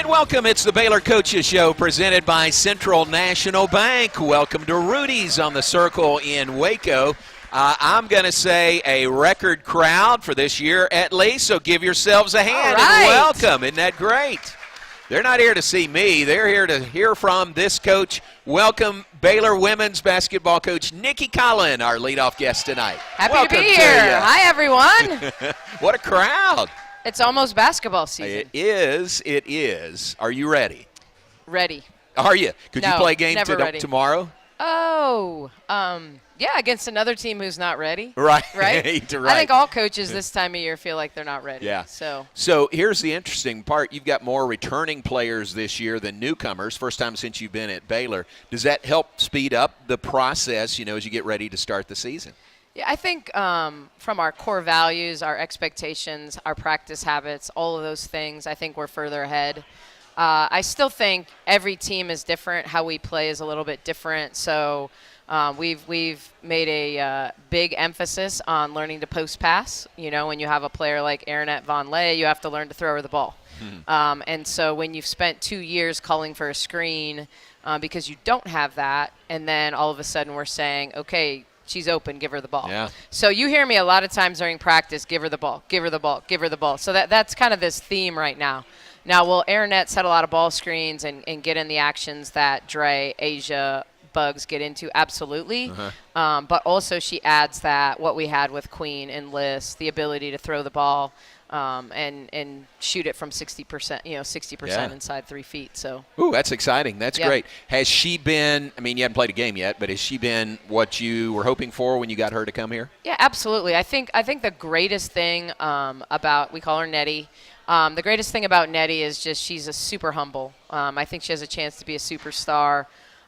And welcome. It's the Baylor Coaches Show presented by Central National Bank. Welcome to Rudy's on the Circle in Waco. I'm going to say a record crowd for this year at least, so give yourselves a hand and welcome. Isn't that great? They're not here to see me. They're here to hear from this coach. Welcome Baylor women's basketball coach Nicki Collen, our leadoff guest tonight. Happy to be here. Hi, everyone. What a crowd. It's almost basketball season. It is. It is. Are you ready? Ready. Are you? Could you play a game tomorrow? Oh, yeah, against another team who's not ready. Right. Right? Right. I think all coaches this time of year feel like they're not ready. Yeah. So here's the interesting part. You've got more returning players this year than newcomers, first time since you've been at Baylor. Does that help speed up the process, as you get ready to start the season? Yeah, I think from our core values, our expectations, our practice habits, all of those things, I think we're further ahead. I still think every team is different. How we play is a little bit different. So we've made a big emphasis on learning to post pass. When you have a player like Aaronette Vonleh, you have to learn to throw her the ball. And so when you've spent 2 years calling for a screen because you don't have that, and then all of a sudden we're saying, okay, she's open, give her the ball. Yeah. So you hear me a lot of times during practice, give her the ball, give her the ball, give her the ball. So that's kind of this theme right now. Now, will Aaronette set a lot of ball screens and get in the actions that Dre, Asia, Bugs get into? Absolutely. But also she adds that what we had with Queen and Liz, the ability to throw the ball and shoot it from 60%, 60% inside 3 feet. So. Ooh, that's exciting. That's great. Has she been, you haven't played a game yet, but has she been what you were hoping for when you got her to come here? Yeah, absolutely. I think the greatest thing about, we call her Nettie, the greatest thing about Nettie is just she's a super humble. I think she has a chance to be a superstar,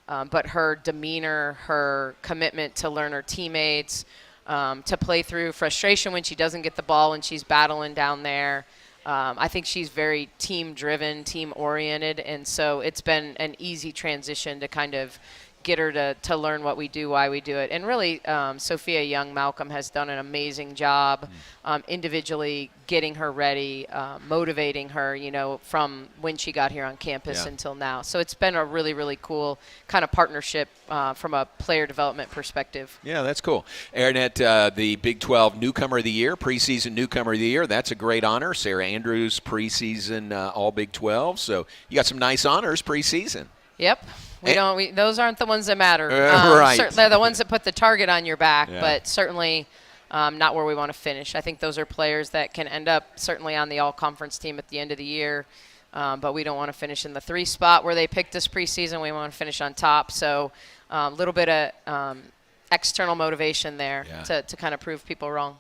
but her demeanor, her commitment to learn her teammates, to play through frustration when she doesn't get the ball and she's battling down there. I think she's very team-driven, team-oriented, and so it's been an easy transition to kind of get her to learn what we do, why we do it. And really, Sophia Young-Malcolm has done an amazing job individually getting her ready, motivating her, from when she got here on campus until now. So it's been a really, really cool kind of partnership from a player development perspective. Yeah, that's cool. Aaronette, the Big 12 Newcomer of the Year, preseason Newcomer of the Year. That's a great honor. Sarah Andrews, preseason All Big 12. So you got some nice honors preseason. Yep. Those aren't the ones that matter. Right. They're the ones that put the target on your back, but certainly not where we want to finish. I think those are players that can end up certainly on the all-conference team at the end of the year, but we don't want to finish in the 3 spot where they picked us preseason. We want to finish on top. So a little bit of external motivation there to kind of prove people wrong.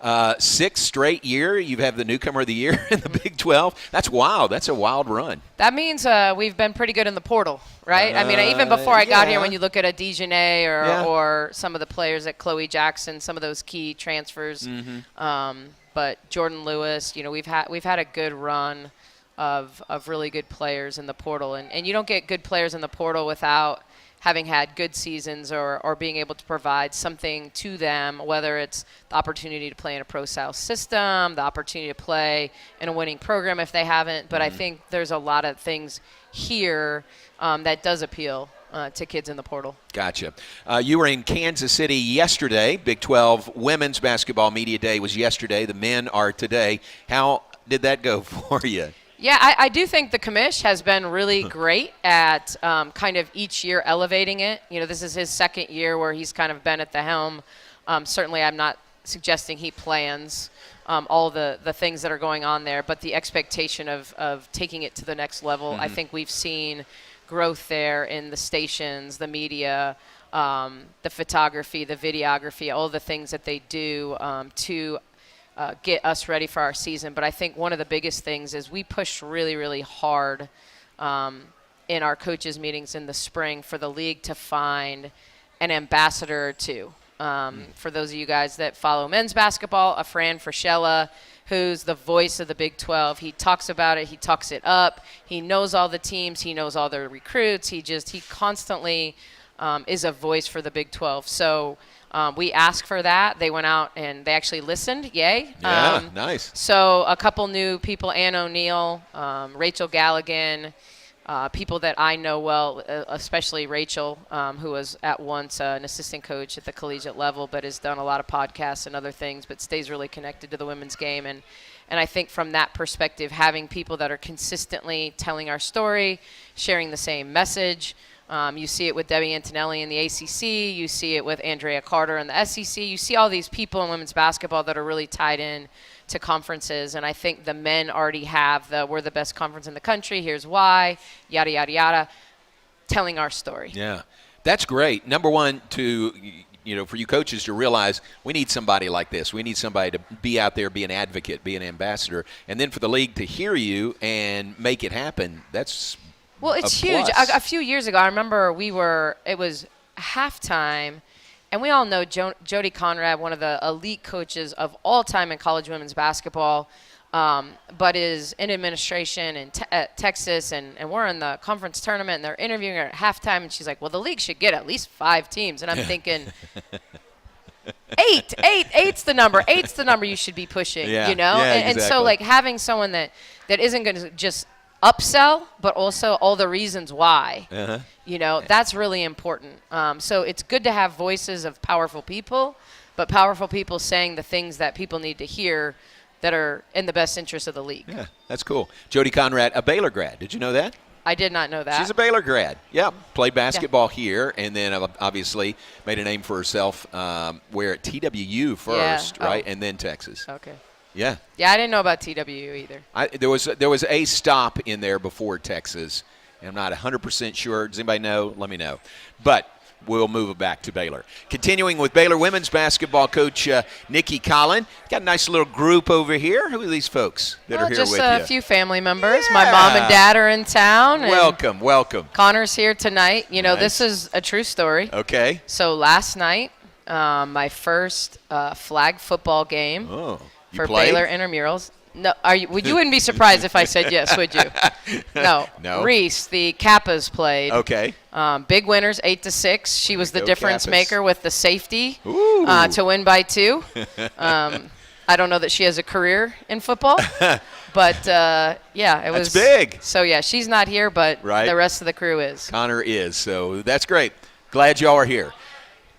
6th straight year you've had the Newcomer of the Year in the Big 12. That's wild. That's a wild run. That means we've been pretty good in the portal, right? Even before I got here, when you look at a Dejanay or some of the players at Chloe Jackson, some of those key transfers. But Jordan Lewis, we've had a good run of really good players in the portal. And you don't get good players in the portal without having had good seasons or being able to provide something to them, whether it's the opportunity to play in a Pro South system, the opportunity to play in a winning program if they haven't. But I think there's a lot of things here that does appeal to kids in the portal. Gotcha. You were in Kansas City yesterday. Big 12 Women's Basketball Media Day was yesterday. The men are today. How did that go for you? Yeah, I do think the commish has been really great at kind of each year elevating it. This is his 2nd year where he's kind of been at the helm. Certainly I'm not suggesting he plans all the things that are going on there, but the expectation of taking it to the next level, I think we've seen growth there in the stations, the media, the photography, the videography, all the things that they do to get us ready for our season. But I think one of the biggest things is we pushed really, really hard in our coaches meetings in the spring for the league to find an ambassador or two. For those of you guys that follow men's basketball, a Fran Fraschilla, who's the voice of the Big 12. He talks about it. He talks it up. He knows all the teams. He knows all their recruits. He constantly is a voice for the Big 12. So We asked for that. They went out and they actually listened. Yay. Yeah, nice. So a couple new people, Ann O'Neill, Rachel Galligan, people that I know well, especially Rachel, who was at once an assistant coach at the collegiate level, but has done a lot of podcasts and other things, but stays really connected to the women's game. And I think from that perspective, having people that are consistently telling our story, sharing the same message. You see it with Debbie Antonelli in the ACC. You see it with Andrea Carter in the SEC. You see all these people in women's basketball that are really tied in to conferences. And I think the men already have we're the best conference in the country. Here's why, yada, yada, yada, telling our story. Yeah, that's great. Number one, for you coaches to realize we need somebody like this. We need somebody to be out there, be an advocate, be an ambassador. And then for the league to hear you and make it happen, that's well, it's huge. A few years ago, I remember it was halftime, and we all know Jody Conradt, one of the elite coaches of all time in college women's basketball, but is in administration at Texas, and we're in the conference tournament, and they're interviewing her at halftime, and she's like, well, the league should get at least 5 teams. And I'm thinking, eight's the number. Eight's the number you should be pushing, Yeah, you know? yeah, And so, like, having someone that isn't going to just upsell, but also all the reasons why. That's really important. So it's good to have voices of powerful people, but powerful people saying the things that people need to hear that are in the best interest of the league. Yeah, that's cool. Jody Conradt, a Baylor grad. Did you know that? I did not know that. She's a Baylor grad. Yeah, played basketball here, and then obviously made a name for herself where at TWU first, right, and then Texas. Okay. Yeah. Yeah, I didn't know about TWU either. There was a stop in there before Texas, and I'm not 100% sure. Does anybody know? Let me know. But we'll move it back to Baylor. Continuing with Baylor women's basketball coach Nicki Collen. Got a nice little group over here. Who are these folks that are here with you? Just a few family members. Yeah. My mom and dad are in town. Welcome. Connor's here tonight. Nice. This is a true story. Okay. So last night, my first flag football game. Oh. For Baylor intramurals. No, you wouldn't be surprised if I said yes, would you? No. Reese, the Kappas played. Okay. Big winners, 8-6. She was the difference maker with the safety to win by 2. I don't know that she has a career in football, but it was. That's big. So yeah, she's not here, but the rest of the crew is. Connor is, so that's great. Glad y'all are here.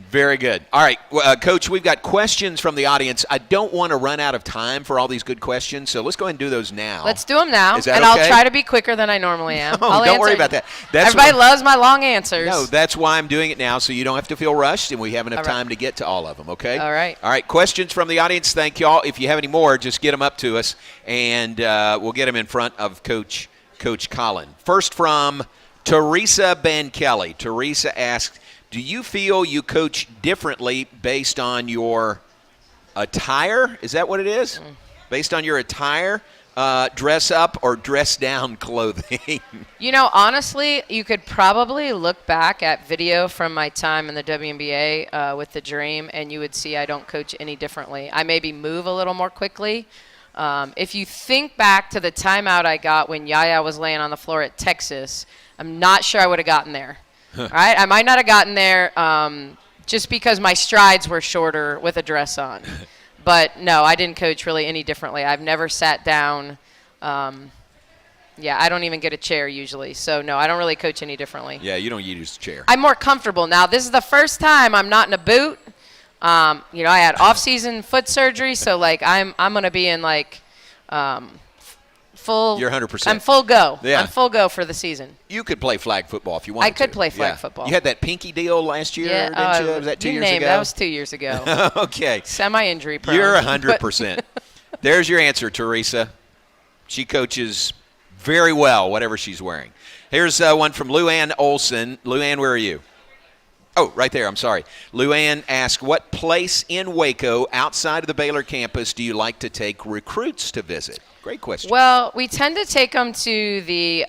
Very good. All right, Coach, we've got questions from the audience. I don't want to run out of time for all these good questions, so let's go ahead and do those now. Let's do them now, Is that and okay? I'll try to be quicker than I normally am. Don't worry about that. Everybody loves my long answers. No, that's why I'm doing it now, so you don't have to feel rushed, and we have enough time to get to all of them, okay? All right. All right, questions from the audience. Thank y'all. If you have any more, just get them up to us, and we'll get them in front of Coach Collen. First from Teresa Ben-Kelly. Teresa asked, do you feel you coach differently based on your attire? Is that what it is? Based on your attire, dress up or dress down clothing? Honestly, you could probably look back at video from my time in the WNBA with the Dream, and you would see I don't coach any differently. I maybe move a little more quickly. If you think back to the timeout I got when Yaya was laying on the floor at Texas, I'm not sure I would have gotten there. All right, I might not have gotten there just because my strides were shorter with a dress on. But, no, I didn't coach really any differently. I've never sat down. I don't even get a chair usually. So, no, I don't really coach any differently. Yeah, you don't use a chair. I'm more comfortable now. This is the first time I'm not in a boot. I had off-season foot surgery, so, I'm going to be in, full. You're 100%. I'm full go. Yeah. I'm full go for the season. You could play flag football if you wanted to. I could play flag football. You had that pinky deal last year, didn't you? Was that 2 years ago? That was 2 years ago. Okay. Semi-injury prone. You're 100%. There's your answer, Teresa. She coaches very well, whatever she's wearing. Here's one from Luann Olson. Luann, where are you? Oh, right there. I'm sorry. Luann asked, what place in Waco outside of the Baylor campus do you like to take recruits to visit? Great question. Well, we tend to take them to the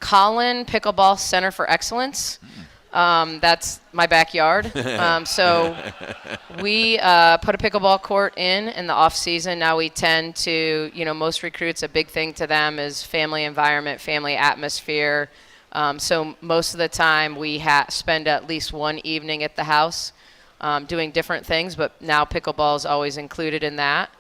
Collen Pickle Ball Center for Excellence. That's my backyard. So we put a pickleball court in the off season. Now we tend to, most recruits, a big thing to them is family environment, family atmosphere. So most of the time we spend at least one evening at the house. doing different things, but now pickleball is always included in that.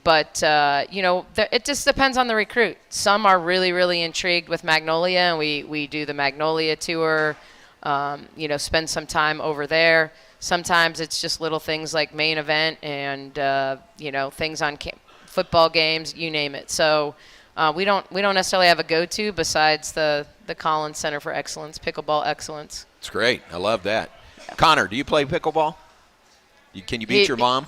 It just depends on the recruit. Some are really, really intrigued with Magnolia, and we do the Magnolia tour, spend some time over there. Sometimes it's just little things like main event and, things on football games, you name it. So we don't necessarily have a go-to besides the Collins Center for Excellence, Pickleball Excellence. It's great. I love that. Connor, do you play pickleball? Can you beat your mom?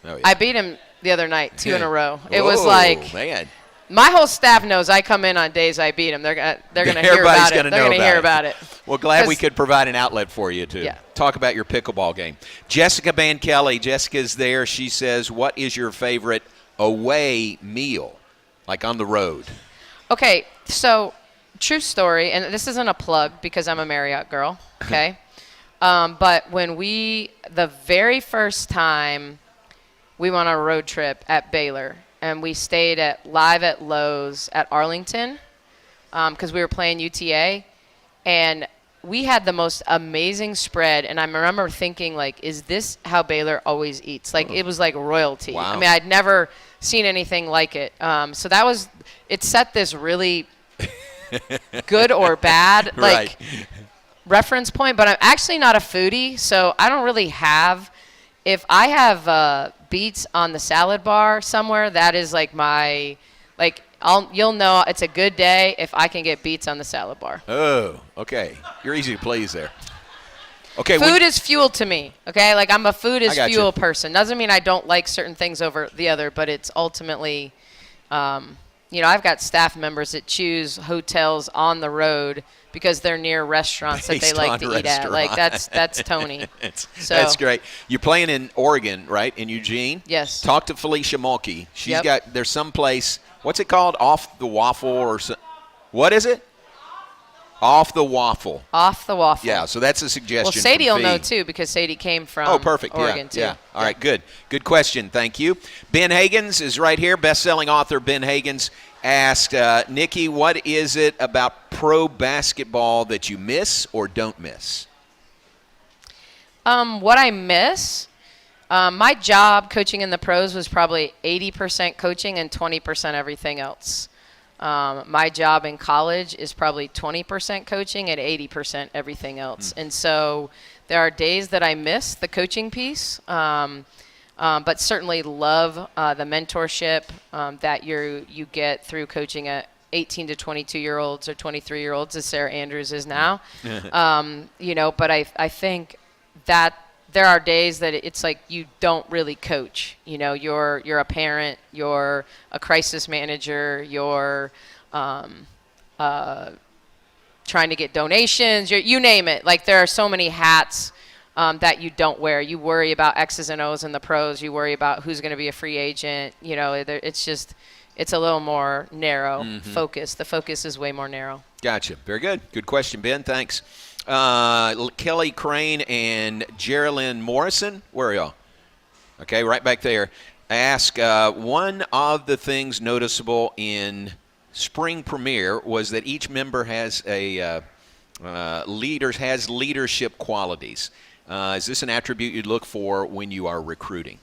Oh, yeah. I beat him the other night, 2 in a row. It was man. My whole staff knows I come in on days I beat him. They're gonna hear about it. They're gonna hear about it. Well, glad we could provide an outlet for you to talk about your pickleball game. Jessica Kelly. Jessica's there. She says, "What is your favorite away meal, like on the road?" Okay, so true story, and this isn't a plug because I'm a Marriott girl. Okay, but the very first time we went on a road trip at Baylor, and we stayed live at Lowe's at Arlington because we were playing UTA, and we had the most amazing spread. And I remember thinking, like, is this how Baylor always eats? Like, it was like royalty. Wow. I mean, I'd never seen anything like it. So it set this really good or bad, like, reference point. But I'm actually not a foodie, so I don't really have – if I have beets on the salad bar somewhere, that is like you'll know it's a good day if I can get beets on the salad bar. Oh, okay. You're easy to please there. Okay. Food is fuel to me, okay? Like, I'm a food is fuel you. person. Doesn't mean I don't like certain things over the other, but it's ultimately, I've got staff members that choose hotels on the road because they're near restaurants that they like to eat at. Like, that's Tony. That's great. You're playing in Oregon, right? In Eugene? Yes. Talk to Felicia Mulkey. There's some place, what's it called? Off the Waffle or so, what is it? Off the Waffle. Off the Waffle. Yeah, so that's a suggestion. Well, Sadie will know, too, because Sadie came from Oregon, too. Yeah. All right, good. Good question. Thank you. Ben Hagens is right here. Best-selling author Ben Hagens asked, Nicki, what is it about pro basketball that you miss or don't miss? What I miss, my job coaching in the pros was probably 80% coaching and 20% everything else. My job in college is probably 20% coaching and 80% everything else. And so there are days that I miss the coaching piece, but certainly love the mentorship that you get through coaching at 18 to 22-year-olds or 23-year-olds, as Sarah Andrews is now. But I think that there are days that it's like you don't really coach. You're a parent, you're a crisis manager, you're trying to get donations, you name it. Like, there are so many hats that you don't wear. You worry about X's and O's in the pros. You worry about who's going to be a free agent. It's a little more narrow focus. The focus is way more narrow. Gotcha. Very good. Good question, Ben. Thanks. Kelly Crane and Geraldine Morrison. Where are y'all? Okay, right back there. Ask, one of the things noticeable in spring premiere was that each member has leadership qualities. Is this an attribute you'd look for when you are recruiting?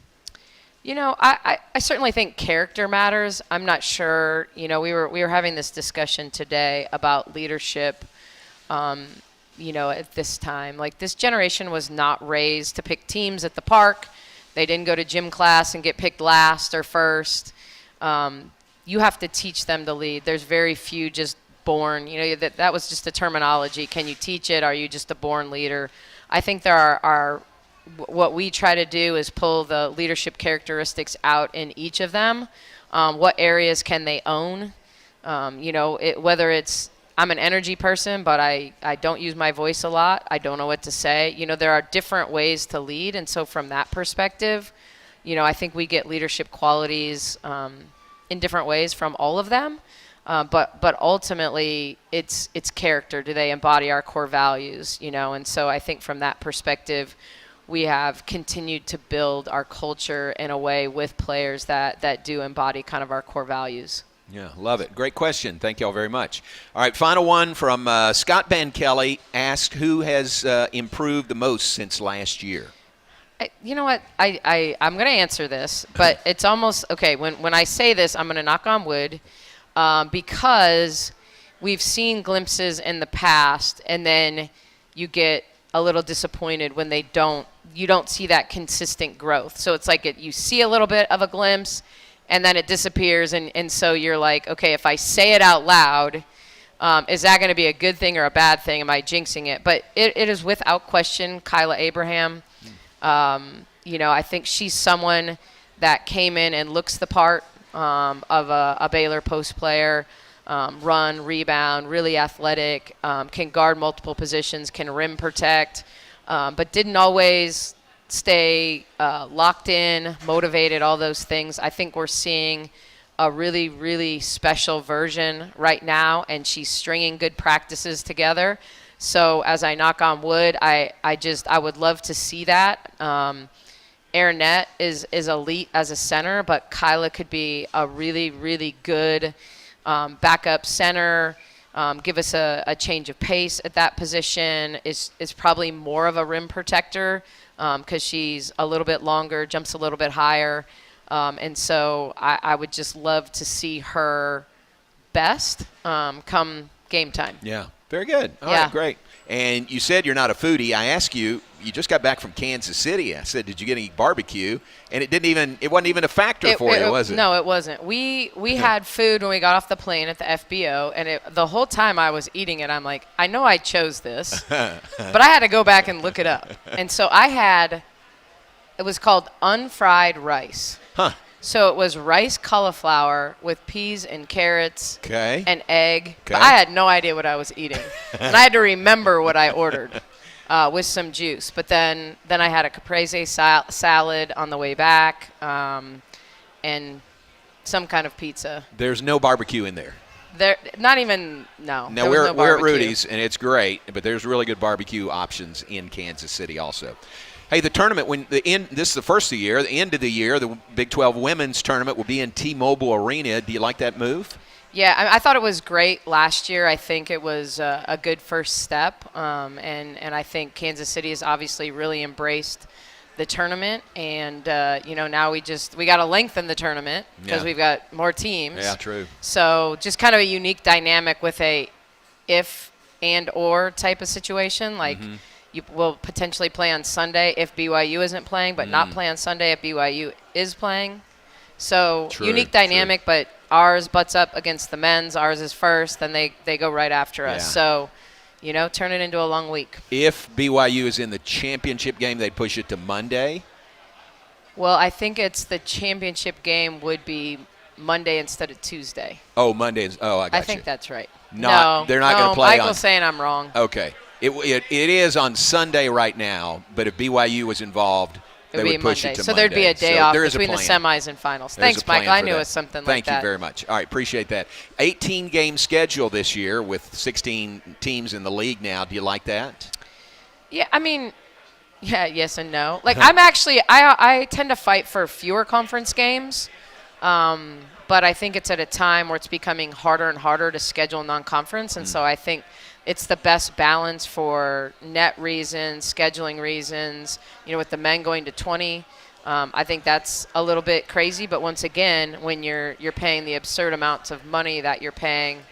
I certainly think character matters. I'm not sure. We were having this discussion today about leadership. At this time, like, this generation was not raised to pick teams at the park. They didn't go to gym class and get picked last or first. You have to teach them to lead. There's very few just born. That was just a terminology. Can you teach it? Are you just a born leader? I think there are what we try to do is pull the leadership characteristics out in each of them. What areas can they own? Whether it's I'm an energy person, but I don't use my voice a lot. I don't know what to say. There are different ways to lead. And so from that perspective, I think we get leadership qualities in different ways from all of them. But ultimately, it's character. Do they embody our core values? And so I think from that perspective, we have continued to build our culture in a way with players that do embody kind of our core values. Yeah, love it. Great question. Thank you all very much. All right, final one from Scott Van Kelly. Asked who has improved the most since last year. You know what? I'm going to answer this, but it's almost okay. When I say this, I'm going to knock on wood because we've seen glimpses in the past, and then you get a little disappointed when you don't see that consistent growth. So it's like you see a little bit of a glimpse, and then it disappears, and so you're like, okay, if I say it out loud, is that going to be a good thing or a bad thing? Am I jinxing it? But it is without question Kyla Abraham. I think she's someone that came in and looks the part of a Baylor post player, run, rebound, really athletic, can guard multiple positions, can rim protect, but didn't always stay locked in, motivated, all those things. I think we're seeing a really, really special version right now, and she's stringing good practices together. So as I knock on wood, I would love to see that. Aaronette is elite as a center, but Kyla could be a really, really good backup center. Give us a change of pace at that position. Is probably more of a rim protector because she's a little bit longer, jumps a little bit higher. And so I would just love to see her best come game time. Yeah, very good. All right, great. And you said you're not a foodie. I asked you just got back from Kansas City. I said, did you get any barbecue? And it wasn't even a factor for you, was it? No, it wasn't. We had food when we got off the plane at the FBO, and the whole time I was eating it, I'm like, I know I chose this, but I had to go back and look it up. And so it was called unfried rice. Huh. So it was rice cauliflower with peas and carrots and egg. Okay. But I had no idea what I was eating. And I had to remember what I ordered with some juice. But then I had a caprese salad on the way back and some kind of pizza. There's no barbecue in there. Not even, no. Now, we're at Rudy's, and it's great, but there's really good barbecue options in Kansas City also. Hey, the tournament, this is the first of the year, the end of the year, the Big 12 women's tournament will be in T-Mobile Arena. Do you like that move? Yeah, I thought it was great last year. I think it was a good first step, and I think Kansas City has obviously really embraced the tournament, and now we got to lengthen the tournament because we've got more teams. Yeah, true. So just kind of a unique dynamic with a if and or type of situation, like. Mm-hmm. You will potentially play on Sunday if BYU isn't playing, but not play on Sunday if BYU is playing. So unique dynamic, but ours butts up against the men's. Ours is first, then they go right after us. So, turn it into a long week. If BYU is in the championship game, they'd push it to Monday? Well, I think it's the championship game would be Monday instead of Tuesday. Oh, Monday. I got you. I think that's right. They're not going to play Michael's saying I'm wrong. Okay. It is on Sunday right now, but if BYU was involved, they would push it to Monday. So there'd be a day off between the semis and finals. Thanks, Michael. I knew it was something like that. Thank you very much. All right, appreciate that. 18-game schedule this year with 16 teams in the league now. Do you like that? Yeah, I mean, yes and no. Like, I'm actually – I tend to fight for fewer conference games, but I think it's at a time where it's becoming harder and harder to schedule non-conference, and so I think – it's the best balance for net reasons, scheduling reasons. With the men going to 20, I think that's a little bit crazy. But once again, when you're paying the absurd amounts of money that you're paying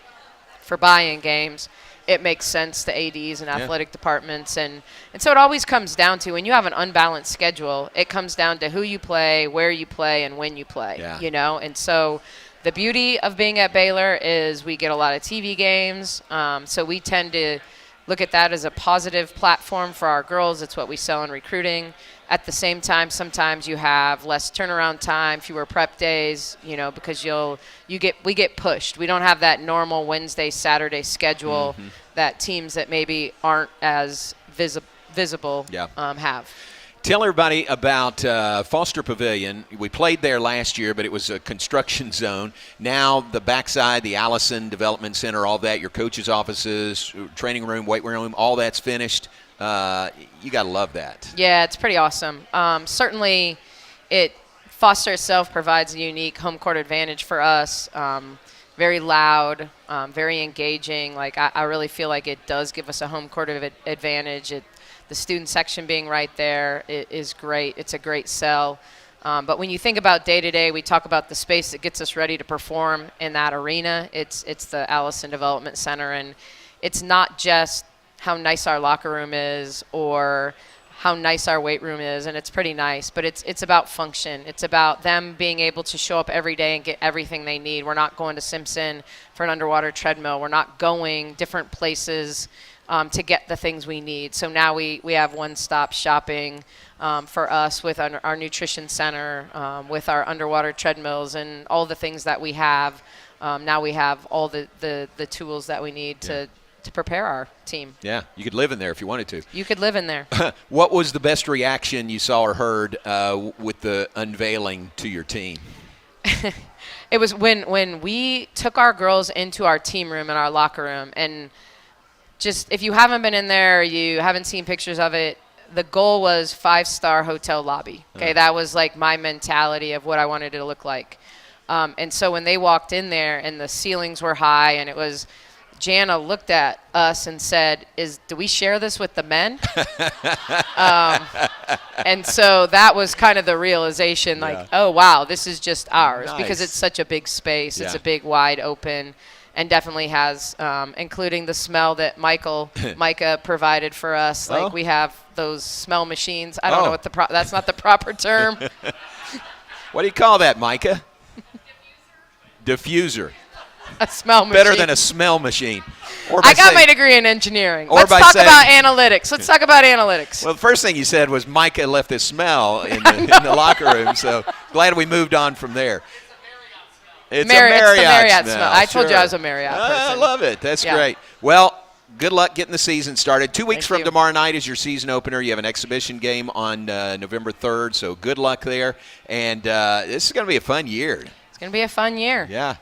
for buy-in games, it makes sense to ADs and athletic departments. And so it always comes down to when you have an unbalanced schedule, it comes down to who you play, where you play, and when you play. Yeah. And so. The beauty of being at Baylor is we get a lot of TV games, so we tend to look at that as a positive platform for our girls. It's what we sell in recruiting. At the same time, sometimes you have less turnaround time, fewer prep days, because we get pushed. We don't have that normal Wednesday, Saturday schedule that teams that maybe aren't as visible have. Tell everybody about Foster Pavilion. We played there last year, but it was a construction zone. Now the backside, the Allison Development Center, all that, your coaches' offices, training room, weight room, all that's finished. You got to love that. Yeah, it's pretty awesome. Certainly Foster itself provides a unique home court advantage for us. very loud, very engaging. Like I really feel like it does give us a home court advantage. The student section being right there is great. It's a great sell. But when you think about day-to-day, we talk about the space that gets us ready to perform in that arena. It's the Allison Development Center, and it's not just how nice our locker room is or how nice our weight room is, and it's pretty nice, but it's about function. It's about them being able to show up every day and get everything they need. We're not going to Simpson for an underwater treadmill. We're not going different places to get the things we need. So now we have one-stop shopping for us with our nutrition center, with our underwater treadmills and all the things that we have. Now we have all the tools that we need to prepare our team. Yeah, you could live in there if you wanted to. You could live in there. What was the best reaction you saw or heard with the unveiling to your team? It was when we took our girls into our team room and our locker room, and just if you haven't been in there, you haven't seen pictures of it, the goal was 5-star hotel lobby. Okay, that was like my mentality of what I wanted it to look like. And so when they walked in there and the ceilings were high and it was – Jana looked at us and said, do we share this with the men? And so that was kind of the realization, like, oh, wow, this is just ours. Nice. Because it's such a big space. Yeah. It's a big, wide open, and definitely has, including the smell that Micah provided for us. Like, we have those smell machines. I don't know what that's not the proper term. What do you call that, Micah? Diffuser. A smell machine. Better than a smell machine. I got my degree in engineering. Let's talk about analytics. Let's talk about analytics. Well, the first thing you said was Micah left this smell in the locker room, so glad we moved on from there. It's a Marriott smell. I told you I was a Marriott person. I love it. That's great. Well, good luck getting the season started. 2 weeks from tomorrow night is your season opener. You have an exhibition game on November 3rd, so good luck there. And this is going to be a fun year. It's going to be a fun year. Yeah.